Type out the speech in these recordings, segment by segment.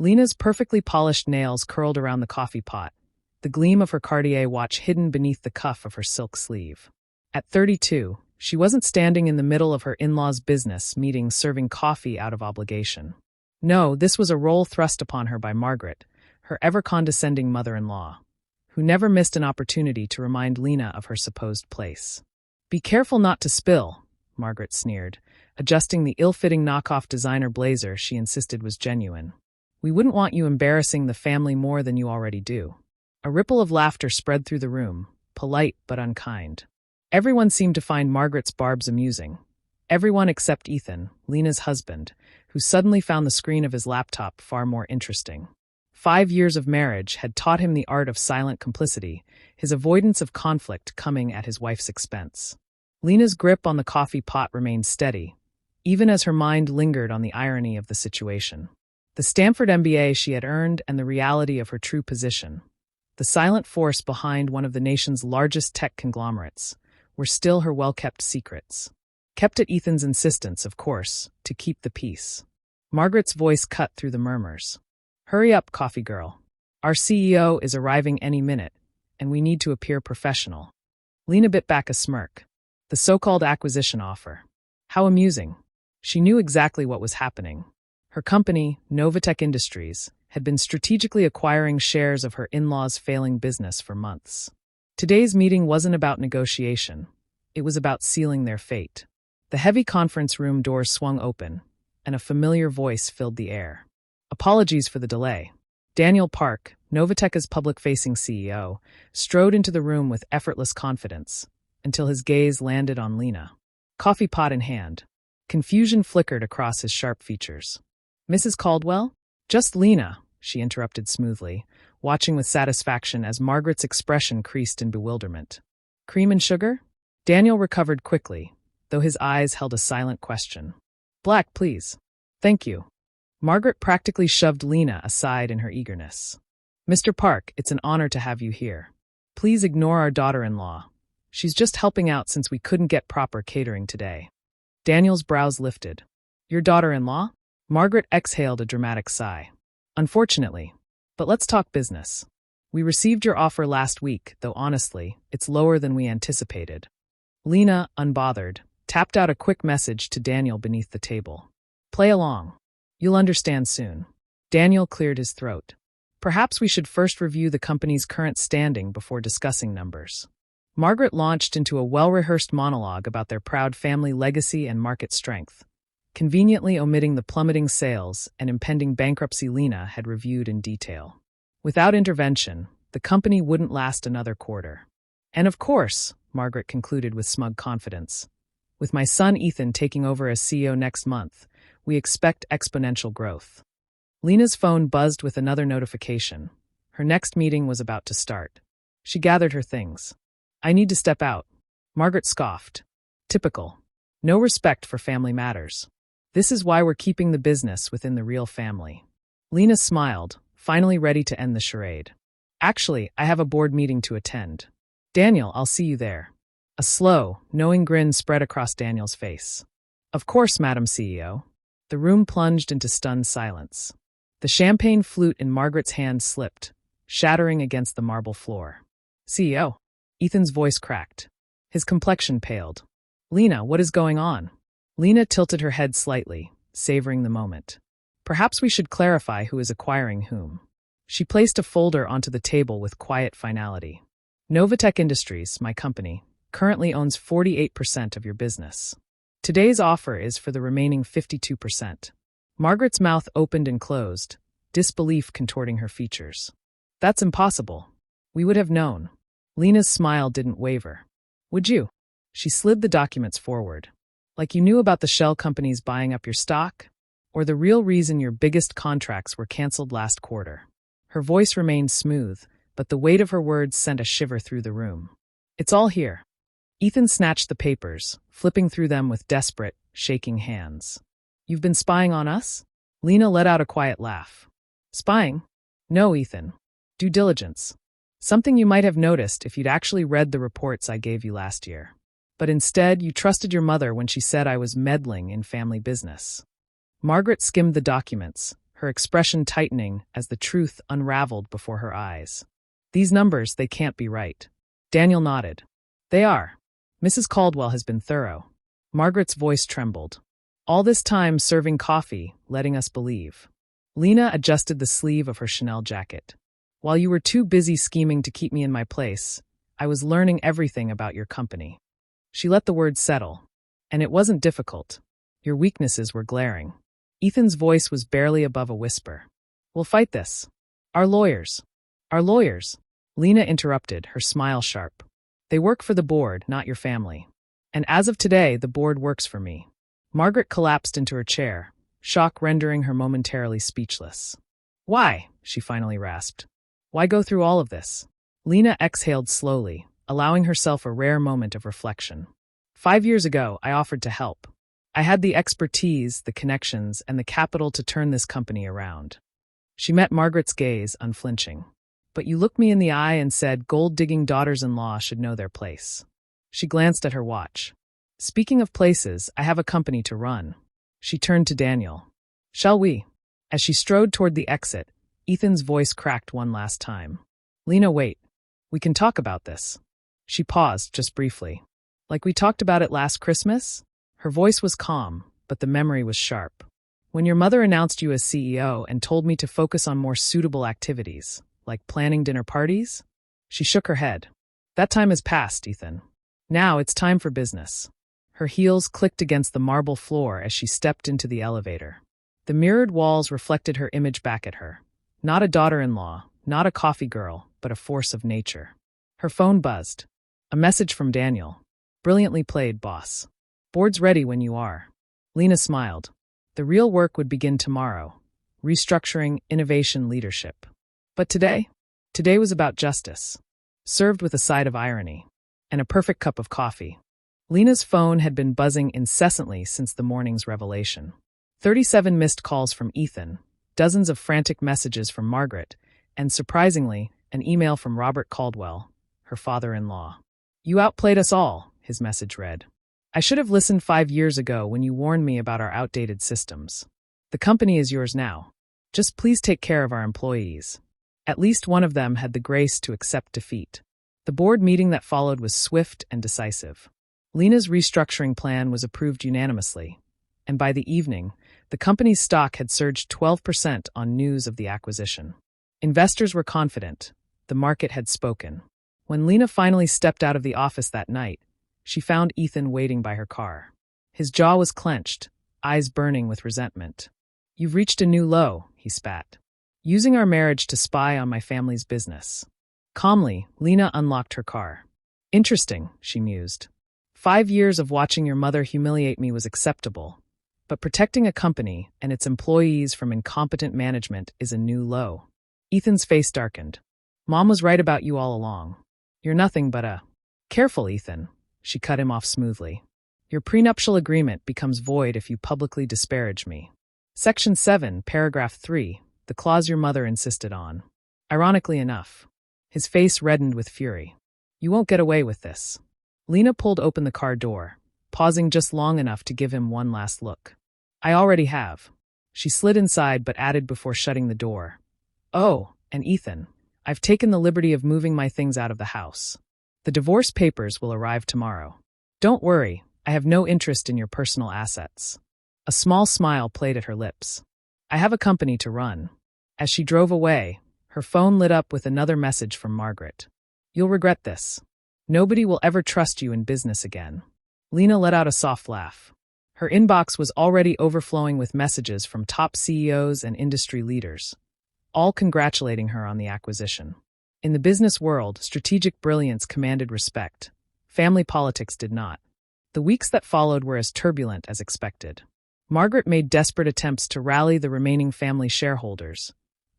Lena's perfectly polished nails curled around the coffee pot, the gleam of her Cartier watch hidden beneath the cuff of her silk sleeve. At 32, she wasn't standing in the middle of her in-laws' business meeting serving coffee out of obligation. No, this was a role thrust upon her by Margaret, her ever-condescending mother-in-law, who never missed an opportunity to remind Lena of her supposed place. "Be careful not to spill," Margaret sneered, adjusting the ill-fitting knockoff designer blazer she insisted was genuine. "We wouldn't want you embarrassing the family more than you already do." A ripple of laughter spread through the room, polite but unkind. Everyone seemed to find Margaret's barbs amusing. Everyone except Ethan, Lena's husband, who suddenly found the screen of his laptop far more interesting. 5 years of marriage had taught him the art of silent complicity, his avoidance of conflict coming at his wife's expense. Lena's grip on the coffee pot remained steady, even as her mind lingered on the irony of the situation. The Stanford MBA she had earned and the reality of her true position, the silent force behind one of the nation's largest tech conglomerates, were still her well-kept secrets. Kept at Ethan's insistence, of course, to keep the peace. Margaret's voice cut through the murmurs. "Hurry up, coffee girl. Our CEO is arriving any minute, and we need to appear professional." Lena bit back a smirk. The so-called acquisition offer. How amusing. She knew exactly what was happening. Her company, Novatech Industries, had been strategically acquiring shares of her in-laws' failing business for months. Today's meeting wasn't about negotiation. It was about sealing their fate. The heavy conference room doors swung open, and a familiar voice filled the air. "Apologies for the delay." Daniel Park, Novatech's public-facing CEO, strode into the room with effortless confidence, until his gaze landed on Lena. Coffee pot in hand. Confusion flickered across his sharp features. "Mrs. Caldwell?" "Just Lena," she interrupted smoothly, watching with satisfaction as Margaret's expression creased in bewilderment. "Cream and sugar?" Daniel recovered quickly, though his eyes held a silent question. "Black, please." "Thank you." Margaret practically shoved Lena aside in her eagerness. "Mr. Park, it's an honor to have you here. Please ignore our daughter-in-law. She's just helping out since we couldn't get proper catering today." Daniel's brows lifted. "Your daughter-in-law?" Margaret exhaled a dramatic sigh. "Unfortunately. But let's talk business. We received your offer last week, though honestly, it's lower than we anticipated." Lena, unbothered, tapped out a quick message to Daniel beneath the table. "Play along. You'll understand soon." Daniel cleared his throat. "Perhaps we should first review the company's current standing before discussing numbers." Margaret launched into a well-rehearsed monologue about their proud family legacy and market strength, conveniently omitting the plummeting sales and impending bankruptcy Lena had reviewed in detail. Without intervention, the company wouldn't last another quarter. "And of course," Margaret concluded with smug confidence, "with my son Ethan taking over as CEO next month, we expect exponential growth." Lena's phone buzzed with another notification. Her next meeting was about to start. She gathered her things. "I need to step out." Margaret scoffed. "Typical. No respect for family matters. This is why we're keeping the business within the real family." Lena smiled, finally ready to end the charade. "Actually, I have a board meeting to attend. Daniel, I'll see you there." A slow, knowing grin spread across Daniel's face. "Of course, Madam CEO." The room plunged into stunned silence. The champagne flute in Margaret's hand slipped, shattering against the marble floor. "CEO?" Ethan's voice cracked. His complexion paled. "Lena, what is going on?" Lena tilted her head slightly, savoring the moment. "Perhaps we should clarify who is acquiring whom." She placed a folder onto the table with quiet finality. "Novatech Industries, my company, currently owns 48% of your business. Today's offer is for the remaining 52%. Margaret's mouth opened and closed, disbelief contorting her features. "That's impossible. We would have known." Lena's smile didn't waver. "Would you?" She slid the documents forward. "Like you knew about the shell companies buying up your stock? Or the real reason your biggest contracts were canceled last quarter?" Her voice remained smooth, but the weight of her words sent a shiver through the room. "It's all here." Ethan snatched the papers, flipping through them with desperate, shaking hands. "You've been spying on us?" Lena let out a quiet laugh. "Spying? No, Ethan. Due diligence. Something you might have noticed if you'd actually read the reports I gave you last year. But instead, you trusted your mother when she said I was meddling in family business." Margaret skimmed the documents, her expression tightening as the truth unraveled before her eyes. These numbers, they can't be right. Daniel nodded. They are. Mrs. Caldwell has been thorough. Margaret's voice trembled. All this time serving coffee, letting us believe. Lena adjusted the sleeve of her Chanel jacket. While you were too busy scheming to keep me in my place, I was learning everything about your company. She let the words settle. And it wasn't difficult. Your weaknesses were glaring. Ethan's voice was barely above a whisper. We'll fight this. Our lawyers. Our lawyers. Lena interrupted, her smile sharp. They work for the board, not your family. And as of today, the board works for me. Margaret collapsed into her chair, shock rendering her momentarily speechless. Why? She finally rasped. Why go through all of this? Lena exhaled slowly, allowing herself a rare moment of reflection. 5 years ago, I offered to help. I had the expertise, the connections, and the capital to turn this company around. She met Margaret's gaze, unflinching. But you looked me in the eye and said gold-digging daughters-in-law should know their place. She glanced at her watch. Speaking of places, I have a company to run. She turned to Daniel. Shall we? As she strode toward the exit, Ethan's voice cracked one last time. Lena, wait. We can talk about this. She paused, just briefly. Like we talked about it last Christmas? Her voice was calm, but the memory was sharp. When your mother announced you as CEO and told me to focus on more suitable activities, like planning dinner parties? She shook her head. That time has passed, Ethan. Now it's time for business. Her heels clicked against the marble floor as she stepped into the elevator. The mirrored walls reflected her image back at her. Not a daughter-in-law, not a coffee girl, but a force of nature. Her phone buzzed. A message from Daniel. Brilliantly played, boss. Board's ready when you are. Lena smiled. The real work would begin tomorrow. Restructuring, innovation, leadership. But today? Today was about justice. Served with a side of irony. And a perfect cup of coffee. Lena's phone had been buzzing incessantly since the morning's revelation. 37 missed calls from Ethan, dozens of frantic messages from Margaret, and surprisingly, an email from Robert Caldwell, her father-in-law. You outplayed us all, his message read. I should have listened 5 years ago when you warned me about our outdated systems. The company is yours now. Just please take care of our employees. At least one of them had the grace to accept defeat. The board meeting that followed was swift and decisive. Lena's restructuring plan was approved unanimously, and by the evening, the company's stock had surged 12% on news of the acquisition. Investors were confident. The market had spoken. When Lena finally stepped out of the office that night, she found Ethan waiting by her car. His jaw was clenched, eyes burning with resentment. You've reached a new low, he spat. Using our marriage to spy on my family's business. Calmly, Lena unlocked her car. Interesting, she mused. 5 years of watching your mother humiliate me was acceptable, but protecting a company and its employees from incompetent management is a new low. Ethan's face darkened. Mom was right about you all along. You're nothing but a... Careful, Ethan. She cut him off smoothly. Your prenuptial agreement becomes void if you publicly disparage me. Section 7, paragraph 3, the clause your mother insisted on. Ironically enough. His face reddened with fury. You won't get away with this. Lena pulled open the car door, pausing just long enough to give him one last look. I already have. She slid inside but added before shutting the door. Oh, and Ethan, I've taken the liberty of moving my things out of the house. The divorce papers will arrive tomorrow. Don't worry, I have no interest in your personal assets. A small smile played at her lips. I have a company to run. As she drove away, her phone lit up with another message from Margaret. You'll regret this. Nobody will ever trust you in business again. Lena let out a soft laugh. Her inbox was already overflowing with messages from top CEOs and industry leaders, all congratulating her on the acquisition. In the business world, strategic brilliance commanded respect. Family politics did not. The weeks that followed were as turbulent as expected. Margaret made desperate attempts to rally the remaining family shareholders,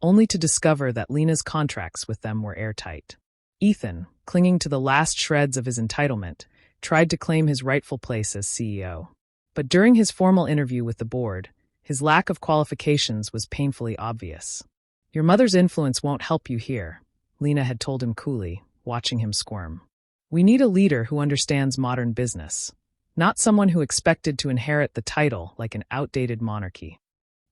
only to discover that Lena's contracts with them were airtight. Ethan, clinging to the last shreds of his entitlement, tried to claim his rightful place as CEO. But during his formal interview with the board, his lack of qualifications was painfully obvious. Your mother's influence won't help you here, Lena had told him coolly, watching him squirm. We need a leader who understands modern business, not someone who expected to inherit the title like an outdated monarchy.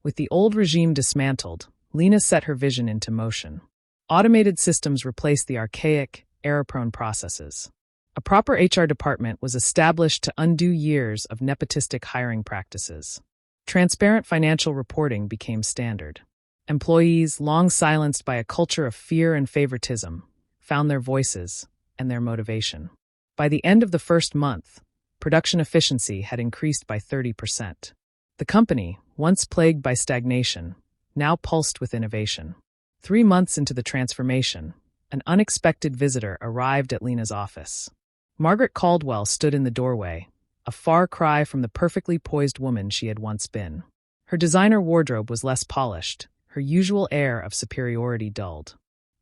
With the old regime dismantled, Lena set her vision into motion. Automated systems replaced the archaic, error-prone processes. A proper HR department was established to undo years of nepotistic hiring practices. Transparent financial reporting became standard. Employees, long silenced by a culture of fear and favoritism, found their voices and their motivation. By the end of the first month, production efficiency had increased by 30%. The company, once plagued by stagnation, now pulsed with innovation. 3 months into the transformation, an unexpected visitor arrived at Lena's office. Margaret Caldwell stood in the doorway, a far cry from the perfectly poised woman she had once been. Her designer wardrobe was less polished, her usual air of superiority dulled.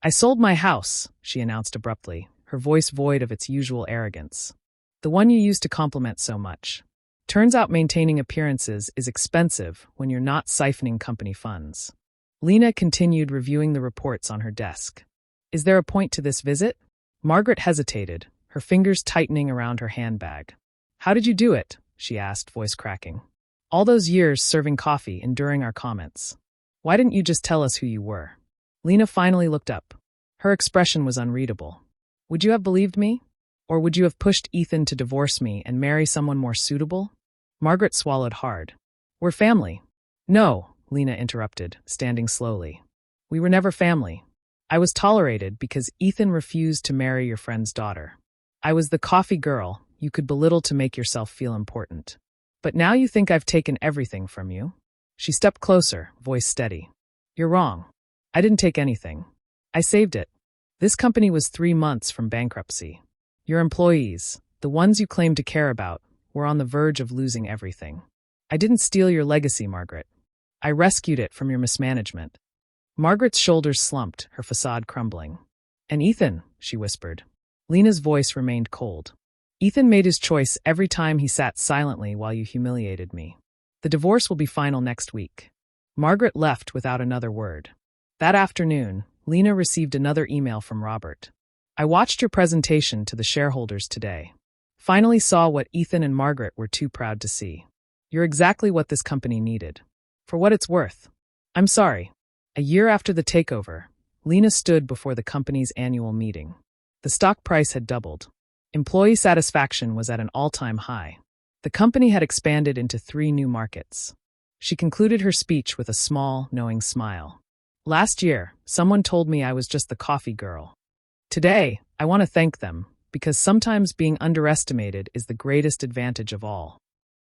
"I sold my house," she announced abruptly, her voice void of its usual arrogance. "The one you used to compliment so much. Turns out maintaining appearances is expensive when you're not siphoning company funds." Lena continued reviewing the reports on her desk. "Is there a point to this visit?" Margaret hesitated, her fingers tightening around her handbag. "How did you do it?" she asked, voice cracking. "All those years serving coffee, enduring our comments. Why didn't you just tell us who you were?" Lena finally looked up. Her expression was unreadable. "Would you have believed me? Or would you have pushed Ethan to divorce me and marry someone more suitable?" Margaret swallowed hard. "We're family." "No," Lena interrupted, standing slowly. "We were never family. I was tolerated because Ethan refused to marry your friend's daughter. I was the coffee girl you could belittle to make yourself feel important. But now you think I've taken everything from you?" She stepped closer, voice steady. "You're wrong. I didn't take anything. I saved it. This company was 3 months from bankruptcy. Your employees, the ones you claim to care about, were on the verge of losing everything. I didn't steal your legacy, Margaret. I rescued it from your mismanagement." Margaret's shoulders slumped, her facade crumbling. "And Ethan," she whispered. Lena's voice remained cold. "Ethan made his choice every time he sat silently while you humiliated me. The divorce will be final next week." Margaret left without another word. That afternoon, Lena received another email from Robert. "I watched your presentation to the shareholders today. Finally saw what Ethan and Margaret were too proud to see. You're exactly what this company needed. For what it's worth. I'm sorry." A year after the takeover, Lena stood before the company's annual meeting. The stock price had doubled. Employee satisfaction was at an all-time high. The company had expanded into 3 new markets. She concluded her speech with a small, knowing smile. "Last year, someone told me I was just the coffee girl. Today, I want to thank them, because sometimes being underestimated is the greatest advantage of all."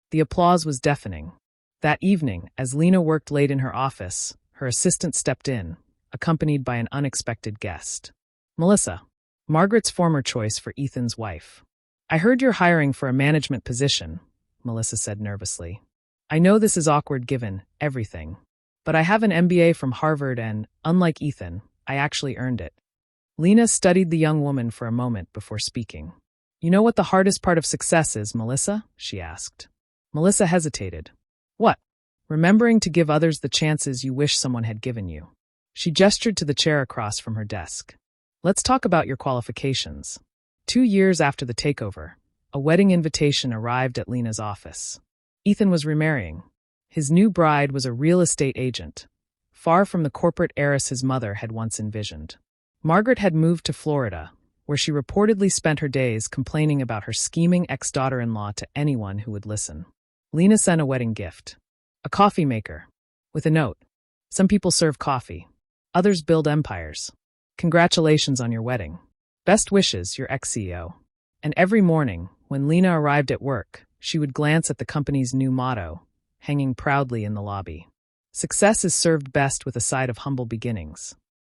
The applause was deafening. That evening, as Lena worked late in her office, her assistant stepped in, accompanied by an unexpected guest. "Melissa, Margaret's former choice for Ethan's wife. I heard you're hiring for a management position," Melissa said nervously. "I know this is awkward given everything, but I have an MBA from Harvard and, unlike Ethan, I actually earned it." Lena studied the young woman for a moment before speaking. "You know what the hardest part of success is, Melissa?" she asked. Melissa hesitated. "What?" "Remembering to give others the chances you wish someone had given you." She gestured to the chair across from her desk. "Let's talk about your qualifications." 2 years after the takeover, a wedding invitation arrived at Lena's office. Ethan was remarrying. His new bride was a real estate agent, far from the corporate heiress his mother had once envisioned. Margaret had moved to Florida, where she reportedly spent her days complaining about her scheming ex-daughter-in-law to anyone who would listen. Lena sent a wedding gift. A coffee maker. With a note. "Some people serve coffee. Others build empires. Congratulations on your wedding. Best wishes, your ex-CEO." And every morning, when Lena arrived at work, she would glance at the company's new motto, hanging proudly in the lobby. "Success is served best with a side of humble beginnings."